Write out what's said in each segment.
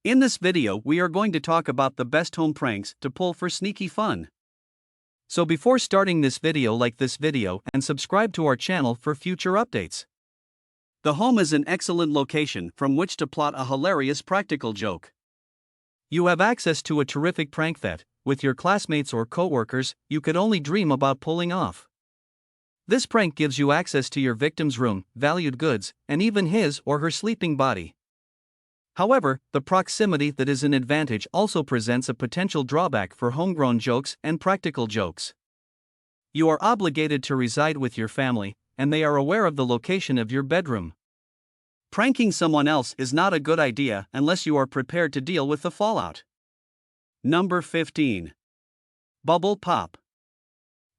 In this video, we are going to talk about the best home pranks to pull for sneaky fun. So before starting this video, like this video and subscribe to our channel for future updates. The home is an excellent location from which to plot a hilarious practical joke. You have access to a terrific prank that, with your classmates or co-workers, you could only dream about pulling off. This prank gives you access to your victim's room, valued goods, and even his or her sleeping body. However, the proximity that is an advantage also presents a potential drawback for homegrown jokes and practical jokes. You are obligated to reside with your family, and they are aware of the location of your bedroom. Pranking someone else is not a good idea unless you are prepared to deal with the fallout. Number 15. Bubble Pop.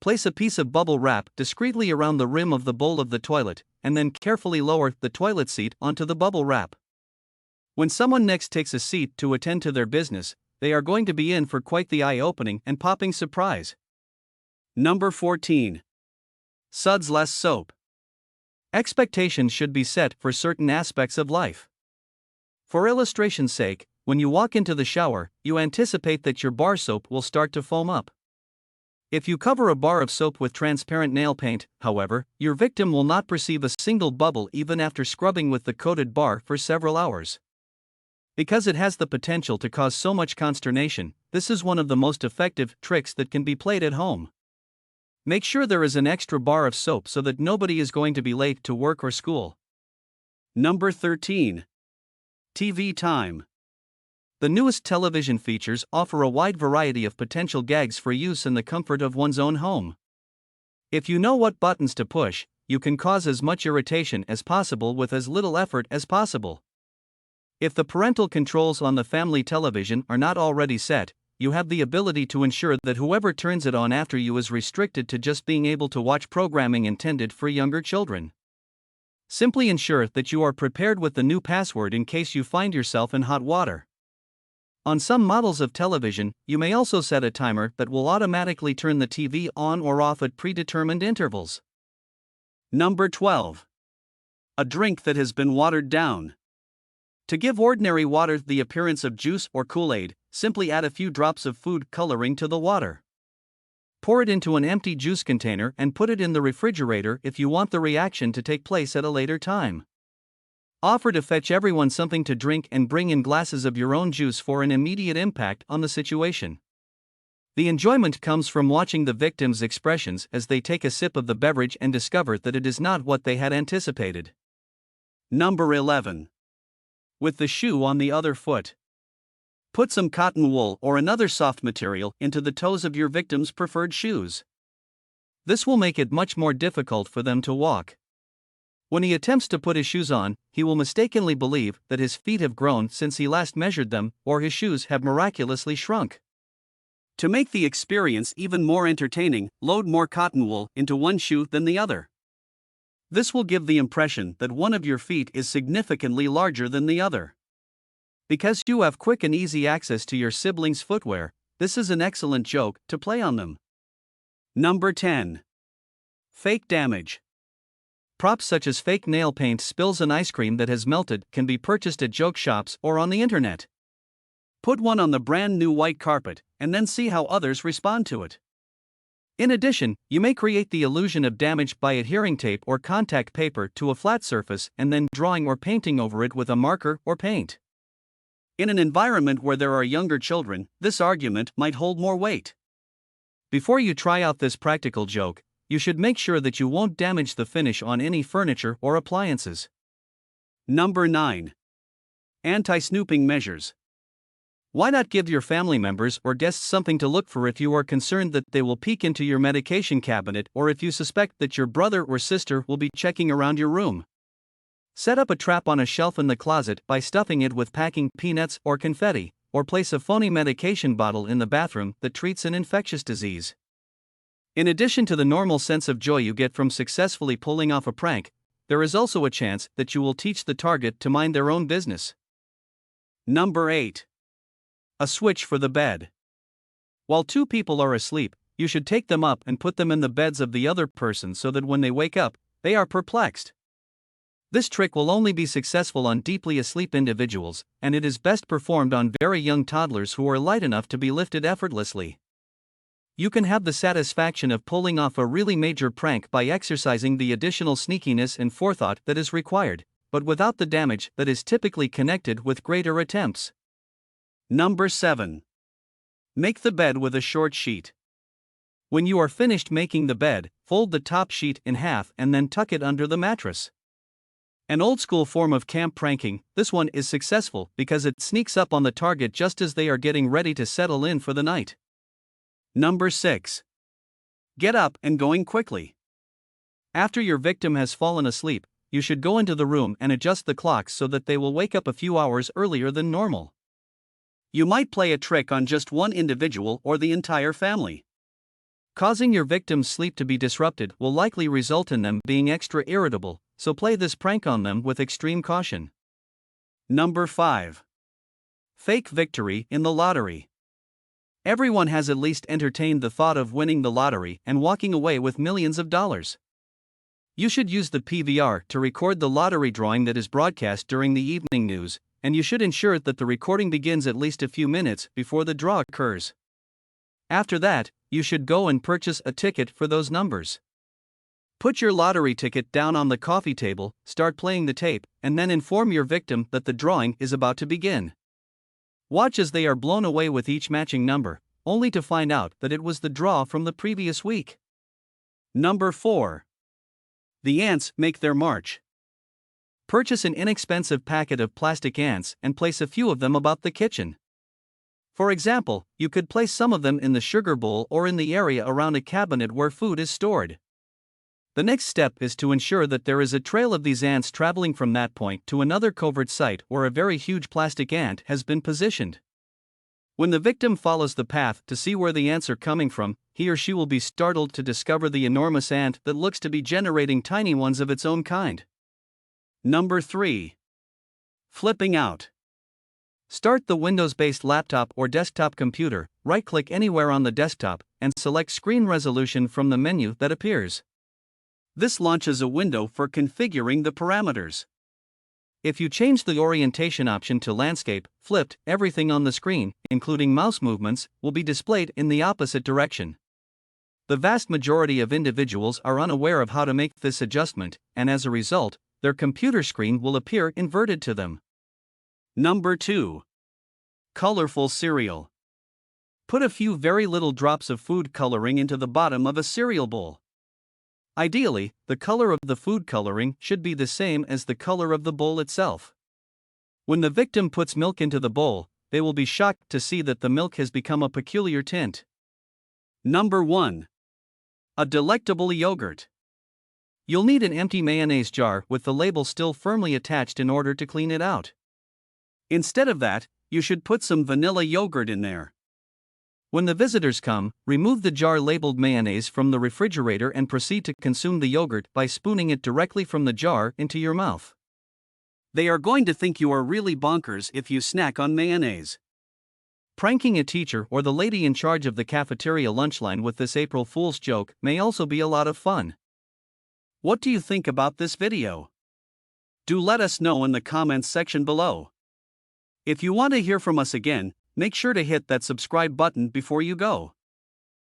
Place a piece of bubble wrap discreetly around the rim of the bowl of the toilet, and then carefully lower the toilet seat onto the bubble wrap. When someone next takes a seat to attend to their business, they are going to be in for quite the eye-opening and popping surprise. Number 14. Suds less soap. Expectations should be set for certain aspects of life. For illustration's sake, when you walk into the shower, you anticipate that your bar soap will start to foam up. If you cover a bar of soap with transparent nail paint, however, your victim will not perceive a single bubble even after scrubbing with the coated bar for several hours. Because it has the potential to cause so much consternation, this is one of the most effective tricks that can be played at home. Make sure there is an extra bar of soap so that nobody is going to be late to work or school. Number 13. TV Time. The newest television features offer a wide variety of potential gags for use in the comfort of one's own home. If you know what buttons to push, you can cause as much irritation as possible with as little effort as possible. If the parental controls on the family television are not already set, you have the ability to ensure that whoever turns it on after you is restricted to just being able to watch programming intended for younger children. Simply ensure that you are prepared with the new password in case you find yourself in hot water. On some models of television, you may also set a timer that will automatically turn the TV on or off at predetermined intervals. Number 12. A drink that has been watered down. To give ordinary water the appearance of juice or Kool-Aid, simply add a few drops of food coloring to the water. Pour it into an empty juice container and put it in the refrigerator if you want the reaction to take place at a later time. Offer to fetch everyone something to drink and bring in glasses of your own juice for an immediate impact on the situation. The enjoyment comes from watching the victim's expressions as they take a sip of the beverage and discover that it is not what they had anticipated. Number 11. With the shoe on the other foot. Put some cotton wool or another soft material into the toes of your victim's preferred shoes. This will make it much more difficult for them to walk. When he attempts to put his shoes on, he will mistakenly believe that his feet have grown since he last measured them, or his shoes have miraculously shrunk. To make the experience even more entertaining, load more cotton wool into one shoe than the other. This will give the impression that one of your feet is significantly larger than the other. Because you have quick and easy access to your siblings' footwear, this is an excellent joke to play on them. Number 10. Fake damage. Props such as fake nail paint spills and ice cream that has melted can be purchased at joke shops or on the internet. Put one on the brand new white carpet, and then see how others respond to it. In addition, you may create the illusion of damage by adhering tape or contact paper to a flat surface and then drawing or painting over it with a marker or paint. In an environment where there are younger children, this argument might hold more weight. Before you try out this practical joke, you should make sure that you won't damage the finish on any furniture or appliances. Number 9. Anti-snooping measures. Why not give your family members or guests something to look for if you are concerned that they will peek into your medication cabinet or if you suspect that your brother or sister will be checking around your room? Set up a trap on a shelf in the closet by stuffing it with packing peanuts or confetti, or place a phony medication bottle in the bathroom that treats an infectious disease. In addition to the normal sense of joy you get from successfully pulling off a prank, there is also a chance that you will teach the target to mind their own business. Number 8. A switch for the bed. While two people are asleep, you should take them up and put them in the beds of the other person so that when they wake up, they are perplexed. This trick will only be successful on deeply asleep individuals, and it is best performed on very young toddlers who are light enough to be lifted effortlessly. You can have the satisfaction of pulling off a really major prank by exercising the additional sneakiness and forethought that is required, but without the damage that is typically connected with greater attempts. Number 7. Make the bed with a short sheet. When you are finished making the bed, fold the top sheet in half and then tuck it under the mattress. An old-school form of camp pranking, this one is successful because it sneaks up on the target just as they are getting ready to settle in for the night. Number 6. Get up and going quickly. After your victim has fallen asleep, you should go into the room and adjust the clocks so that they will wake up a few hours earlier than normal. You might play a trick on just one individual or the entire family. Causing your victim's sleep to be disrupted will likely result in them being extra irritable, so play this prank on them with extreme caution. Number 5. Fake victory in the lottery. Everyone has at least entertained the thought of winning the lottery and walking away with millions of dollars. You should use the PVR to record the lottery drawing that is broadcast during the evening news, and you should ensure that the recording begins at least a few minutes before the draw occurs. After that, you should go and purchase a ticket for those numbers. Put your lottery ticket down on the coffee table, start playing the tape, and then inform your victim that the drawing is about to begin. Watch as they are blown away with each matching number, only to find out that it was the draw from the previous week. Number 4. The ants make their march. Purchase an inexpensive packet of plastic ants and place a few of them about the kitchen. For example, you could place some of them in the sugar bowl or in the area around a cabinet where food is stored. The next step is to ensure that there is a trail of these ants traveling from that point to another covert site where a very huge plastic ant has been positioned. When the victim follows the path to see where the ants are coming from, he or she will be startled to discover the enormous ant that looks to be generating tiny ones of its own kind. Number 3. Flipping out. Start the Windows-based laptop or desktop computer, right-click anywhere on the desktop, and select Screen Resolution from the menu that appears. This launches a window for configuring the parameters. If you change the orientation option to landscape, flipped, everything on the screen, including mouse movements, will be displayed in the opposite direction. The vast majority of individuals are unaware of how to make this adjustment, and as a result, their computer screen will appear inverted to them. Number 2. Colorful cereal. Put a few very little drops of food coloring into the bottom of a cereal bowl. Ideally, the color of the food coloring should be the same as the color of the bowl itself. When the victim puts milk into the bowl, they will be shocked to see that the milk has become a peculiar tint. Number 1. A delectable yogurt. You'll need an empty mayonnaise jar with the label still firmly attached in order to clean it out. Instead of that, you should put some vanilla yogurt in there. When the visitors come, remove the jar labeled mayonnaise from the refrigerator and proceed to consume the yogurt by spooning it directly from the jar into your mouth. They are going to think you are really bonkers if you snack on mayonnaise. Pranking a teacher or the lady in charge of the cafeteria lunch line with this April Fool's joke may also be a lot of fun. What do you think about this video? Do let us know in the comments section below. If you want to hear from us again, make sure to hit that subscribe button before you go.